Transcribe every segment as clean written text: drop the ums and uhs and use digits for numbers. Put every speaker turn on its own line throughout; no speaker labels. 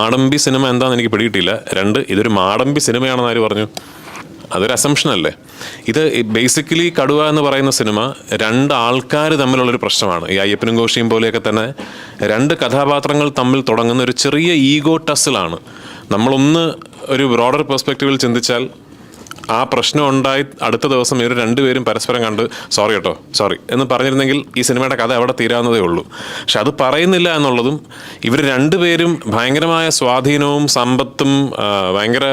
Madampi cinema എന്താണെന്ന് എനിക്ക് പിടികിട്ടില്ല. രണ്ട്, ഇതൊരു മാടമ്പി സിനിമയാണെന്ന് ആര് പറഞ്ഞു? അതൊരു അസംഷൻ അല്ലേ? ഇത് ബേസിക്കലി കടുവ എന്ന് പറയുന്ന സിനിമ രണ്ട് ആൾക്കാർ തമ്മിലുള്ളൊരു പ്രശ്നമാണ്. ഈ അയ്യപ്പനും കോശിയും പോലെയൊക്കെ തന്നെ രണ്ട് കഥാപാത്രങ്ങൾ തമ്മിൽ തുടങ്ങുന്ന ഒരു ചെറിയ ഈഗോ ടസിലാണ്. നമ്മളൊന്ന് ഒരു ബ്രോഡർ പെർസ്പെക്റ്റീവിൽ ചിന്തിച്ചാൽ ആ പ്രശ്നം ഉണ്ടായി അടുത്ത ദിവസം ഇവർ രണ്ടുപേരും പരസ്പരം കണ്ട് സോറി എന്ന് പറഞ്ഞിരുന്നെങ്കിൽ ഈ സിനിമയുടെ കഥ അവിടെ തീരാവുന്നതേ ഉള്ളൂ. പക്ഷെ അത് പറയുന്നില്ല എന്നുള്ളതും, ഇവർ രണ്ടുപേരും ഭയങ്കരമായ സ്വാധീനവും സമ്പത്തും ഭയങ്കര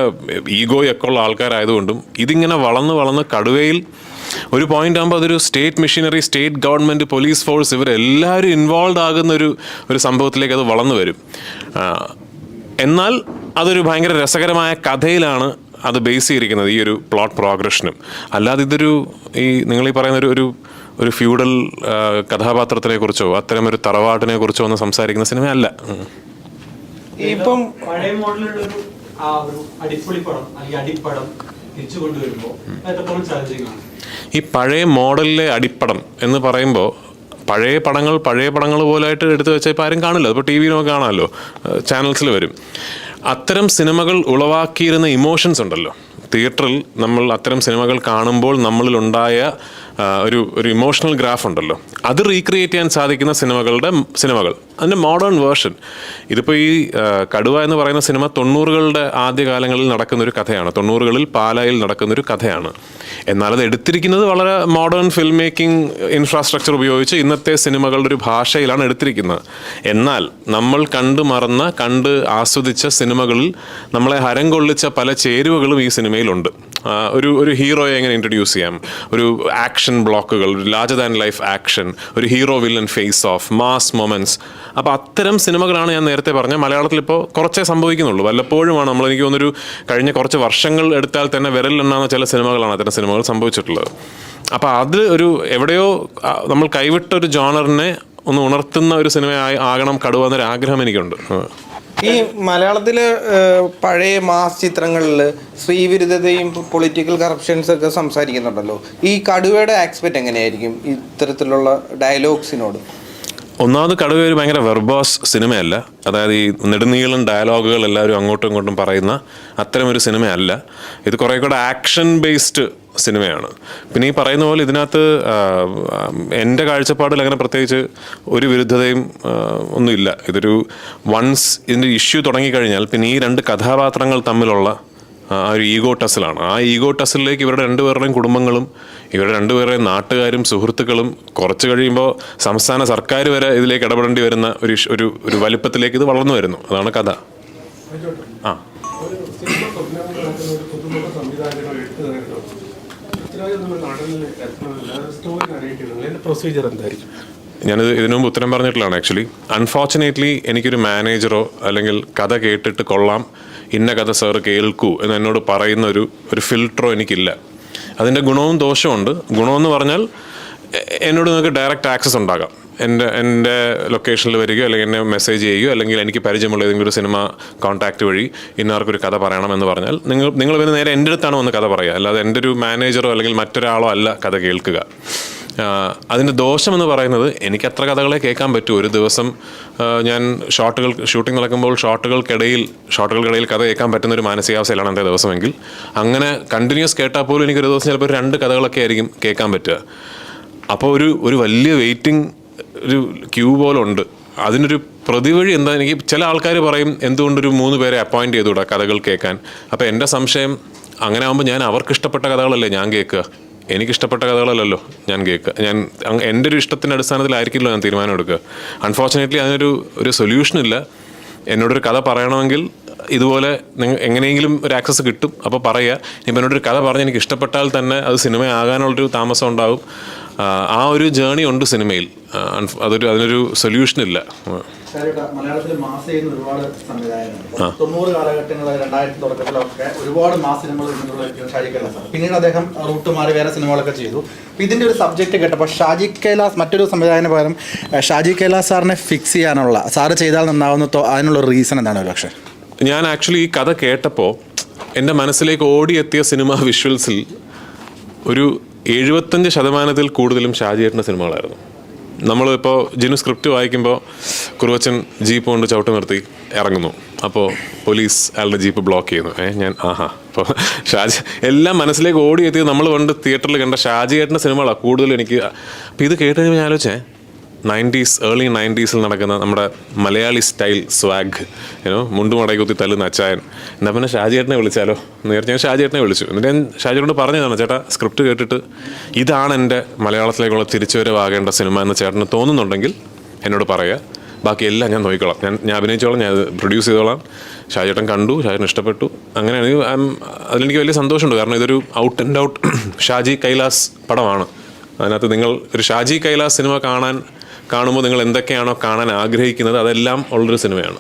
ഈഗോയൊക്കെ ഉള്ള ആൾക്കാരായതുകൊണ്ടും ഇതിങ്ങനെ വളർന്ന് കടുവയിൽ ഒരു പോയിന്റ് ആകുമ്പോൾ അതൊരു state machinery, state government, police force, ഇവരെല്ലാവരും ഇൻവോൾവ് ആകുന്ന ഒരു സംഭവത്തിലേക്ക് അത് വളർന്നു വരും. എന്നാൽ അതൊരു ഭയങ്കര രസകരമായ കഥയിലാണ് അത് ബേസ് ചെയ്തിരിക്കുന്നത്, ഈ ഒരു പ്ലോട്ട് പ്രോഗ്രഷനും. അല്ലാതെ ഇതൊരു നിങ്ങൾ ഈ പറയുന്ന ഒരു ഫ്യൂഡൽ കഥാപാത്രത്തിനെ കുറിച്ചോ അത്തരം ഒരു തറവാട്ടിനെ കുറിച്ചോ ഒന്നും സംസാരിക്കുന്ന സിനിമയല്ല.
ഇപ്പം പഴയ മോഡലുള്ളൊരു അടിപൊളിപ്പടം അല്ലെങ്കിൽ അടിപ്പടം തിരിച്ചു കൊണ്ടുവരുമ്പോൾ എത്രത്തോളം ചാലഞ്ചിങ് ആണ്?
ഈ പഴയ മോഡലിലെ അടിപ്പടം എന്ന് പറയുമ്പോൾ പഴയ പടങ്ങൾ പോലായിട്ട് എടുത്തു വെച്ചാൽ ഇപ്പോൾ ആരും കാണില്ല. ഇപ്പോൾ ടി വിയിലൊക്കെ കാണാമല്ലോ, ചാനൽസിൽ വരും. അത്തരം സിനിമകൾ ഉളവാക്കിയിരുന്ന ഇമോഷൻസ് ഉണ്ടല്ലോ, തിയേറ്ററിൽ നമ്മൾ അത്തരം സിനിമകൾ കാണുമ്പോൾ നമ്മളിലുണ്ടായ ഒരു ഇമോഷണൽ ഗ്രാഫ് ഉണ്ടല്ലോ, അത് റീക്രിയേറ്റ് ചെയ്യാൻ സാധിക്കുന്ന സിനിമകൾ അതിൻ്റെ മോഡേൺ വേർഷൻ. ഇതിപ്പോൾ ഈ കടുവ എന്ന് പറയുന്ന സിനിമ 90കളുടെ ആദ്യകാലങ്ങളിൽ നടക്കുന്നൊരു കഥയാണ്, 90കളിൽ പാലായിൽ നടക്കുന്നൊരു കഥയാണ്. എന്നാൽ അത് എടുത്തിരിക്കുന്നത് വളരെ മോഡേൺ ഫിൽം മേക്കിംഗ് ഇൻഫ്രാസ്ട്രക്ചർ ഉപയോഗിച്ച് ഇന്നത്തെ സിനിമകളുടെ ഒരു ഭാഷയിലാണ് എടുത്തിരിക്കുന്നത്. എന്നാൽ നമ്മൾ കണ്ട് ആസ്വദിച്ച സിനിമകളിൽ നമ്മളെ ഹരം കൊള്ളിച്ച പല ചേരുവകളും ഈ സിനിമയിലുണ്ട്. ഒരു ഹീറോയെ എങ്ങനെ ഇൻട്രൊഡ്യൂസ് ചെയ്യാം, ഒരു ആക്ഷൻ ബ്ലോക്കുകൾ, ഒരു ലാർജർ ദാൻ ലൈഫ് ആക്ഷൻ, ഒരു hero villain face off, mass moments. അപ്പോൾ അത്തരം സിനിമകളാണ് ഞാൻ നേരത്തെ പറഞ്ഞ മലയാളത്തിൽ ഇപ്പോൾ കുറച്ചേ സംഭവിക്കുന്നുള്ളൂ. വല്ലപ്പോഴുമാണ് എനിക്ക് തോന്നുന്നൊരു കഴിഞ്ഞ കുറച്ച് വർഷങ്ങൾ എടുത്താൽ തന്നെ വിരലിലെണ്ണാവുന്ന ചില സിനിമകളാണ് അത്തരം സിനിമകൾ സംഭവിച്ചിട്ടുള്ളത്. അപ്പോൾ അത് എവിടെയോ നമ്മൾ കൈവിട്ടൊരു ജോണറിനെ ഒന്ന് ഉണർത്തുന്ന ഒരു സിനിമ ആകണം കടുവ എന്നൊരു ആഗ്രഹം എനിക്കുണ്ട്.
ഈ മലയാളത്തിലെ പഴയ മാസ് ചിത്രങ്ങളിൽ സ്ത്രീവിരുദ്ധതയും പൊളിറ്റിക്കൽ കറപ്ഷൻസ് ഒക്കെ സംസാരിക്കുന്നുണ്ടല്ലോ. ഈ കടുവയുടെ ആസ്പെക്ട് എങ്ങനെയായിരിക്കും ഇത്തരത്തിലുള്ള ഡയലോഗ്സിനോട്?
ഒന്നാമത് കടുവ ഒരു ഭയങ്കര വെർബോസ് സിനിമയല്ല. അതായത് ഈ നെടുനീളം ഡയലോഗുകൾ എല്ലാവരും അങ്ങോട്ടും ഇങ്ങോട്ടും പറയുന്ന അത്തരം ഒരു സിനിമയല്ല. ഇത് കുറേ കൂടെ ആക്ഷൻ ബേസ്ഡ് സിനിമയാണ്. പിന്നെ ഈ പറയുന്ന പോലെ ഇതിനകത്ത് എൻ്റെ കാഴ്ചപ്പാടിൽ അങ്ങനെ പ്രത്യേകിച്ച് ഒരു വിരുദ്ധതയും ഒന്നുമില്ല. ഇതൊരു വൺസ് ഇതിൻ്റെ ഇഷ്യൂ തുടങ്ങിക്കഴിഞ്ഞാൽ പിന്നെ ഈ രണ്ട് കഥാപാത്രങ്ങൾ തമ്മിലുള്ള ആ ഒരു ഈഗോ ടസിലാണ്. ആ ഈഗോ ടസിലേക്ക് ഇവരുടെ രണ്ടുപേരുടെയും കുടുംബങ്ങളും ഇവരുടെ രണ്ടുപേരുടെയും നാട്ടുകാരും സുഹൃത്തുക്കളും കുറച്ച് കഴിയുമ്പോൾ സംസ്ഥാന സർക്കാർ വരെ ഇതിലേക്ക് ഇടപെടേണ്ടി വരുന്ന ഒരു വലിപ്പത്തിലേക്ക് ഇത് വളർന്നു വരുന്നു. അതാണ് കഥ.
പ്രൊസീജിയർ എന്തായിരിക്കും?
ഞാനിത് ഇതിനു മുമ്പ് ഉത്തരം പറഞ്ഞിട്ടുള്ളതാണ്. ആക്ച്വലി അൺഫോർച്ചുനേറ്റ്ലി എനിക്കൊരു മാനേജറോ അല്ലെങ്കിൽ കഥ കേട്ടിട്ട് കൊള്ളാം, ഇന്ന കഥ സാറ് കേൾക്കൂ എന്ന് എന്നോട് പറയുന്ന ഒരു ഫിൽട്ടറോ എനിക്കില്ല. അതിൻ്റെ ഗുണവും ദോഷമുണ്ട്. ഗുണമെന്ന് പറഞ്ഞാൽ എന്നോട് നിങ്ങൾക്ക് ഡയറക്റ്റ് ആക്സസ് ഉണ്ടാകാം. എൻ്റെ ലൊക്കേഷനിൽ വരികയോ അല്ലെങ്കിൽ എന്നെ മെസ്സേജ് ചെയ്യുകയോ അല്ലെങ്കിൽ എനിക്ക് പരിചയമുള്ള ഏതെങ്കിലും ഒരു സിനിമ കോൺടാക്റ്റ് വഴി ഇന്നാർക്കൊരു കഥ പറയണമെന്ന് പറഞ്ഞാൽ നിങ്ങൾ പിന്നെ നേരെ എൻ്റെ അടുത്താണ് വന്ന് കഥ പറയുക, അല്ലാതെ എൻ്റെ ഒരു മാനേജറോ അല്ലെങ്കിൽ മറ്റൊരാളോ അല്ല കഥ കേൾക്കുക. അതിൻ്റെ ദോഷമെന്ന് പറയുന്നത് എനിക്ക് അത്ര കഥകളെ കേൾക്കാൻ പറ്റൂ. ഒരു ദിവസം ഞാൻ ഷൂട്ടിംഗ് നടക്കുമ്പോൾ ഷോട്ടുകൾക്കിടയിൽ കഥ കേൾക്കാൻ പറ്റുന്ന ഒരു മാനസികാവസ്ഥയിലാണ് എൻ്റെ ദിവസമെങ്കിൽ, അങ്ങനെ കണ്ടിന്യൂസ് കേട്ടാൽ പോലും എനിക്കൊരു ദിവസം ചിലപ്പോൾ 2 കഥകളൊക്കെ ആയിരിക്കും കേൾക്കാൻ പറ്റുക. അപ്പോൾ ഒരു വലിയ വെയിറ്റിംഗ് ഒരു ക്യൂ പോലെ ഉണ്ട്. അതിനൊരു പ്രതിവഴി എന്താ? എനിക്ക് ചില ആൾക്കാർ പറയും എന്തുകൊണ്ടൊരു 3 പേരെ അപ്പോയിൻറ്റ് ചെയ്തുകൂടാ കഥകൾ കേൾക്കാൻ. അപ്പോൾ എൻ്റെ സംശയം, അങ്ങനെ ആകുമ്പോൾ ഞാൻ അവർക്കിഷ്ടപ്പെട്ട കഥകളല്ലേ ഞാൻ കേൾക്കുക, എനിക്കിഷ്ടപ്പെട്ട കഥകളല്ലല്ലോ ഞാൻ കേൾക്കുക. എൻ്റെ ഒരു ഇഷ്ടത്തിൻ്റെ അടിസ്ഥാനത്തിലായിരിക്കില്ലോ ഞാൻ തീരുമാനം എടുക്കുക. അൺഫോർച്ചുനേറ്റ്ലി അതിനൊരു സൊല്യൂഷനില്ല. എന്നോടൊരു കഥ പറയണമെങ്കിൽ ഇതുപോലെ എങ്ങനെയെങ്കിലും ഒരു ആക്സസ് കിട്ടും, അപ്പോൾ പറയുക. ഇപ്പം എന്നോടൊരു കഥ പറഞ്ഞ് എനിക്ക് ഇഷ്ടപ്പെട്ടാൽ തന്നെ അത് സിനിമയാകാനുള്ളൊരു താമസം ഉണ്ടാവും. ആ ഒരു ജേണി ഉണ്ട് സിനിമയിൽ. അതിനൊരു സൊല്യൂഷനില്ല.
മലയാളത്തിൽ മാസ് ചെയ്യുന്ന ഒരുപാട് സംവിധായകരുണ്ട്. 90 കാലഘട്ടങ്ങളിൽ 2000 തുടക്കത്തിലൊക്കെ ഒരുപാട് മാസ് സിനിമകൾ ഷാജി കൈലാസ്. പിന്നീട് അദ്ദേഹം റൂട്ട് മാറി വേറെ സിനിമകളൊക്കെ ചെയ്തു. അപ്പോൾ ഇതിൻ്റെ ഒരു സബ്ജക്റ്റ് കേട്ടപ്പോൾ ഷാജി കൈലാസ് മറ്റൊരു സംവിധായകന് പകരം ഷാജി കൈലാസ് സാറിനെ ഫിക്സ് ചെയ്യാനുള്ള, സാറ് ചെയ്താൽ നന്നാവുന്ന അതിനുള്ള റീസൺ എന്താണ്? ഒരു പക്ഷേ
ഞാൻ ആക്ച്വലി ഈ കഥ കേട്ടപ്പോൾ എൻ്റെ മനസ്സിലേക്ക് ഓടിയെത്തിയ സിനിമ വിഷ്വൽസിൽ ഒരു 75% കൂടുതലും ഷാജിയേട്ടൻ്റെ സിനിമകളായിരുന്നു. നമ്മളിപ്പോൾ ജിനു സ്ക്രിപ്റ്റ് വായിക്കുമ്പോൾ കുറുവച്ചൻ ജീപ്പ് കൊണ്ട് ചവിട്ട് നിർത്തി ഇറങ്ങുന്നു. അപ്പോൾ പോലീസ് അയാളുടെ ജീപ്പ് ബ്ലോക്ക് ചെയ്യുന്നു. ഞാൻ അപ്പോൾ ഷാജി എല്ലാം മനസ്സിലേക്ക് ഓടിയെത്തിയത് നമ്മൾ പണ്ട് തിയേറ്ററിൽ കണ്ട ഷാജിയേട്ടൻ്റെ സിനിമകളാണ് കൂടുതലും എനിക്ക്. അപ്പോൾ ഇത് കേട്ട് കഴിഞ്ഞാൽ ഞാൻ ആലോചിച്ചേ, ഏർലി 90s നടക്കുന്ന നമ്മുടെ മലയാളി സ്റ്റൈൽ സ്വാഗ്, മുണ്ടു മടക്കുത്തി തല്ലുന്ന അച്ചായൻ. എന്നാൽ പിന്നെ ഷാജിയേട്ടനെ വിളിച്ചാലോ നേരത്തെ ഞാൻ ഷാജിയേട്ടനെ വിളിച്ചു. എന്നിട്ട് ഞാൻ ഷാജിയോട് പറഞ്ഞതാണ്, ചേട്ടാ സ്ക്രിപ്റ്റ് കേട്ടിട്ട് ഇതാണ് എൻ്റെ മലയാളത്തിലേക്കുള്ള തിരിച്ചുവരവാകേണ്ട സിനിമ എന്ന് ചേട്ടന് തോന്നുന്നുണ്ടെങ്കിൽ എന്നോട് പറയുക, ബാക്കി എല്ലാം ഞാൻ നോക്കിക്കോളാം, ഞാൻ അഭിനയിച്ചോളാം, ഞാൻ പ്രൊഡ്യൂസ് ചെയ്തോളാം. ഷാജിയേട്ടൻ കണ്ടു, ഷാജിയേട്ടൻ ഇഷ്ടപ്പെട്ടു. അങ്ങനെയാണ് അതിലെനിക്ക് വലിയ സന്തോഷമുണ്ട്. കാരണം ഇതൊരു out and out Shaji Kailas പടമാണ്. അതിനകത്ത് നിങ്ങൾ ഒരു ഷാജി കൈലാസ് സിനിമ കാണുമ്പോൾ നിങ്ങൾ എന്തൊക്കെയാണോ കാണാൻ ആഗ്രഹിക്കുന്നത് അതെല്ലാം ഉള്ളൊരു സിനിമയാണ്.